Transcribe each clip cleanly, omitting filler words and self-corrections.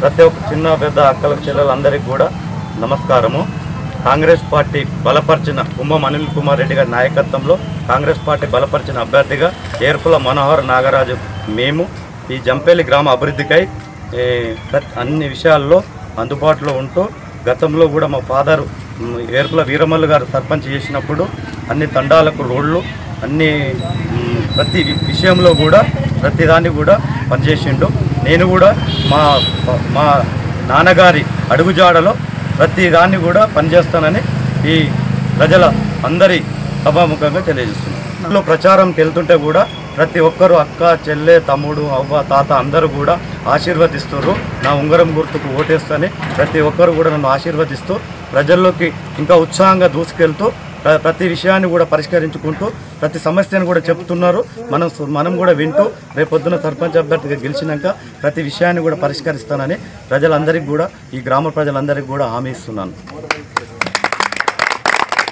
ప్రతి ఒక్క చిన్న పెద్ద అక్కలకు చెల్లెలందరికీ కూడా నమస్కారము. కాంగ్రెస్ పార్టీ బలపరిచిన కుంభం అనిల్ కుమార్ రెడ్డి గారి నాయకత్వంలో కాంగ్రెస్ పార్టీ బలపరిచిన అభ్యర్థిగా ఏర్పుల మనోహర్ నాగరాజు మేము ఈ జంపేలి గ్రామ అభివృద్ధికై అన్ని విషయాల్లో అందుబాటులో ఉంటూ గతంలో కూడా మా ఫాదరు ఏర్పుల వీరమల్లు గారు సర్పంచ్ చేసినప్పుడు అన్ని తండాలకు రోడ్లు అన్ని ప్రతి విషయంలో కూడా ప్రతిదాన్ని కూడా పనిచేసిండు. నేను కూడా మా నాన్నగారి అడుగుజాడలో ప్రతి దాన్ని కూడా పనిచేస్తానని ఈ ప్రజల అందరి సభాముఖంగా తెలియజేస్తున్నాను. ప్రచారంకి వెళ్తుంటే కూడా ప్రతి ఒక్కరూ అక్క చెల్లె తమ్ముడు అవ్వ తాత అందరూ కూడా ఆశీర్వదిస్తారు. నా ఉంగరం గుర్తుకు ఓటేస్తని ప్రతి ఒక్కరు కూడా నన్ను ఆశీర్వదిస్తూ ప్రజల్లోకి ఇంకా ఉత్సాహంగా దూసుకెళ్తూ ప్రతి విషయాన్ని కూడా పరిష్కరించుకుంటూ ప్రతి సమస్యను కూడా చెప్తున్నారు. మనం కూడా వింటూ రేపొద్దున సర్పంచ్ అభ్యర్థిగా గెలిచినాక ప్రతి విషయాన్ని కూడా పరిష్కరిస్తానని ప్రజలందరికీ కూడా ఈ గ్రామ ప్రజలందరికీ కూడా హామీ ఇస్తున్నాను.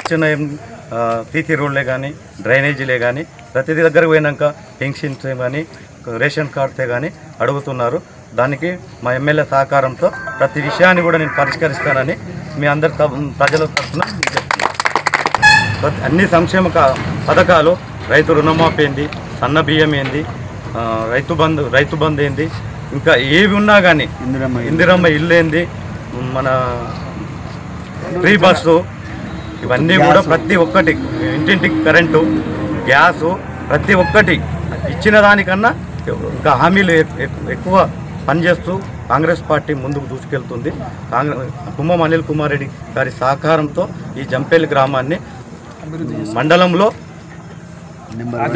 చిన్న సీసీ రోడ్లే కానీ డ్రైనేజీలే కానీ ప్రతి దగ్గరకు పోయినాక పెన్షన్స్ కానీ రేషన్ కార్డ్సే కానీ అడుగుతున్నారు. దానికి మా ఎమ్మెల్యే సహకారంతో ప్రతి విషయాన్ని కూడా నేను పరిష్కరిస్తానని మీ అందరి ప్రజల తరఫున అన్ని సంక్షేమ పథకాలు రైతు రుణమాఫీ ఏంది, సన్న బియ్యం ఏంది, రైతు బంధు ఏంది, ఇంకా ఏవి ఉన్నా కానీ ఇందిరమ్మ ఇల్లు ఏంది, మన ఫ్రీ బస్సు ఇవన్నీ కూడా ప్రతి ఒక్కటి ఇంటింటికి కరెంటు గ్యాసు ప్రతి ఒక్కటి ఇచ్చిన దానికన్నా ఇంకా హామీలు ఎక్కువ పనిచేస్తూ కాంగ్రెస్ పార్టీ ముందుకు దూసుకెళ్తుంది. కుంభం అనిల్ కుమార్ రెడ్డి గారి సహకారంతో ఈ జంపేలి గ్రామాన్ని మండలంలో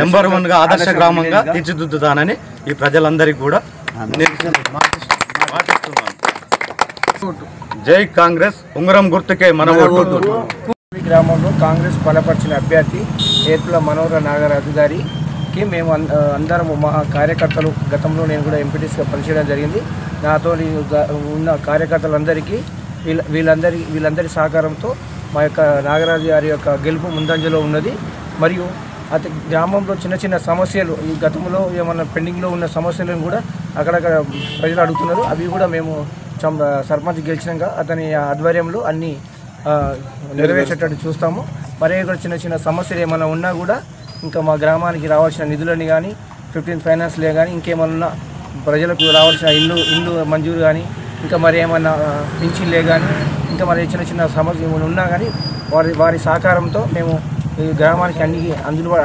నెంబర్ 1గా ఆదర్శ గ్రామంగా తీర్చిదిద్దుతానని ఈ ప్రజలందరికీ కూడా మాటిస్తున్నాను. జై కాంగ్రెస్, ఉంగరం గుర్తుకే మన ఓటు. గ్రామంలో కాంగ్రెస్ బలపరిచిన అభ్యర్థి ఏర్పుల మనోహర్ నాగరాజు గారికి మేము అందరం మా కార్యకర్తలు గతంలో నేను కూడా ఎంపీటీసీగా పనిచేయడం జరిగింది. నాతో ఉన్న కార్యకర్తలందరికీ వీళ్ళందరి సహకారంతో మా యొక్క నాగరాజు గారి యొక్క గెలుపు ముందంజలో ఉన్నది. మరియు అతి గ్రామంలో చిన్న చిన్న సమస్యలు ఈ గతంలో ఏమన్నా పెండింగ్లో ఉన్న సమస్యలను కూడా అక్కడక్కడ ప్రజలు అడుగుతున్నారు. అవి కూడా మేము సర్పంచ్ గెలిచినాక అతని ఆధ్వర్యంలో అన్నీ నెరవేర్చేటట్టు చూస్తాము. మరే కూడా చిన్న చిన్న సమస్యలు ఏమైనా ఉన్నా కూడా ఇంకా మా గ్రామానికి రావాల్సిన నిధులని కానీ 15th ఫైనాన్స్లే కానీ ఇంకేమన్నా ప్రజలకు రావాల్సిన ఇల్లు మంజూరు కానీ ఇంకా మరి ఏమన్నా పింఛన్లే కానీ ఇంకా మరి చిన్న చిన్న సమస్యలు ఏమైనా ఉన్నా కానీ వారి సహకారంతో మేము ఈ గ్రామానికి అన్ని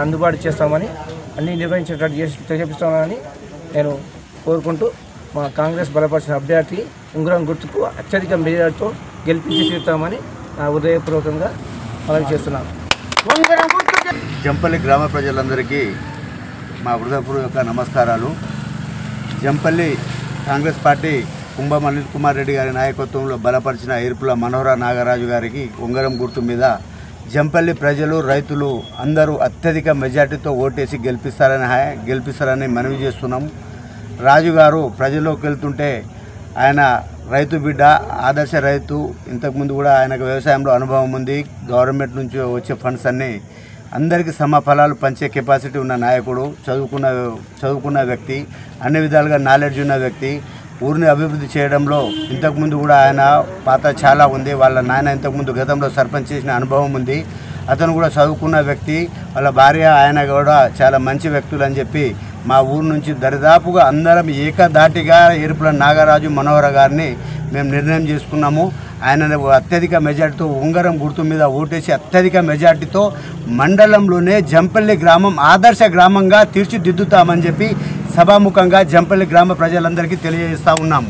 అందుబాటు చేస్తామని అన్నీ నిర్వహించేటట్టు చేపిస్తామని నేను కోరుకుంటూ మా కాంగ్రెస్ బలపరిచిన అభ్యర్థి ఉంగరం గుర్తుకు అత్యధిక మెజార్టీతో గెలిపించి తీరుతామని నా హృదయపూర్వకంగా మనవి చేస్తున్నాను. జంపల్లి గ్రామ ప్రజలందరికీ మా హృదయపూర్వక నమస్కారాలు. జంపల్లి కాంగ్రెస్ పార్టీ కుంభం అనిల్ కుమార్ రెడ్డి గారి నాయకత్వంలో బలపరిచిన ఏర్పుల మనోహర నాగరాజు గారికి ఉంగరం గుర్తు మీద జంపల్లి ప్రజలు రైతులు అందరూ అత్యధిక మెజార్టీతో ఓటేసి గెలిపిస్తారని మనవి చేస్తున్నాం. రాజుగారు ప్రజల్లోకి వెళ్తుంటే ఆయన రైతు బిడ్డ, ఆదర్శ రైతు. ఇంతకుముందు కూడా ఆయనకు వ్యవసాయంలో అనుభవం ఉంది. గవర్నమెంట్ నుంచి వచ్చే ఫండ్స్ అన్నీ అందరికీ సమఫలాలు పంచే కెపాసిటీ ఉన్న నాయకుడు, చదువుకున్న వ్యక్తి, అన్ని విధాలుగా నాలెడ్జ్ ఉన్న వ్యక్తి. ఊరిని అభివృద్ధి చేయడంలో ఇంతకుముందు కూడా ఆయన పాత్ర చాలా ఉంది. వాళ్ళ నాయన ఇంతకుముందు గతంలో సర్పంచ్ చేసిన అనుభవం ఉంది. అతను కూడా చదువుకున్న వ్యక్తి. వాళ్ళ భార్య ఆయన కూడా చాలా మంచి వ్యక్తులు అని చెప్పి మా ఊరు నుంచి దరిదాపుగా అందరం ఏకధాటిగా ఏర్పుల నాగరాజు మనోహర గారిని మేము నిర్ణయం చేసుకున్నాము. ఆయన అత్యధిక మెజార్టీతో ఉంగరం గుర్తు మీద ఓటేసి అత్యధిక మెజార్టీతో మండలంలోనే జంపల్లి గ్రామం ఆదర్శ గ్రామంగా తీర్చిదిద్దుతామని చెప్పి సభాముఖంగా జంపల్లి గ్రామ ప్రజలందరికీ తెలియజేస్తూ ఉన్నాము.